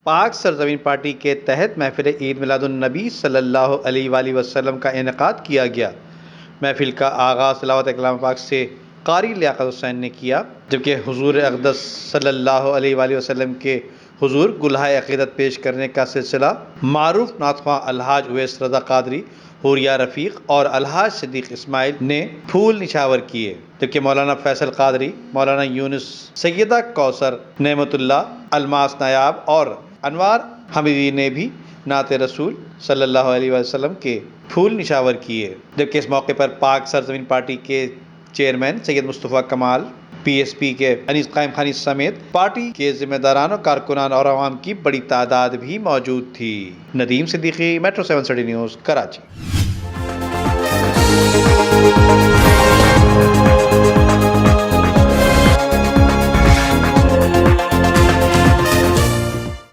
पाक सरजमीन पार्टी के तहत महफिल ईद मिलादुन्नबी सल्लल्लाहु अलैहि वसल्लम का इनेकाद किया गया। महफिल का आगाज़ तिलावत कलाम पाक से कारी लियाकत हुसैन ने किया, जबकि हुजूर अक़दस सल्लल्लाहु अलैहि वसल्लम के हुजूर गुलहाए अक़ीदत पेश करने का सिलसिला मारूफ नातख़्वां अलहाज उवैस रज़ा क़ादरी, हुरिया रफ़ीक़ और अलहाज सिद्दीक़ इस्माइल ने फूल निछावर किए, जबकि मौलाना फैसल क़ादरी, मौलाना यूनुस, सैयदा कौसर नेमतुल्लाह, अलमास नायाब और अनवार हमीदी ने भी नाते रसूल सल्लल्लाहु अलैहि वसल्लम के फूल निछावर किए। जबकि इस मौके पर पाक सरजमीन पार्टी के चेयरमैन सैयद मुस्तफ़ा कमाल, PSP के अनीस कायम खानी समेत पार्टी के जिम्मेदारान, कारकुनान और अवाम की बड़ी तादाद भी मौजूद थी। Nadeem Siddiqui, metro 7 city news, Karachi.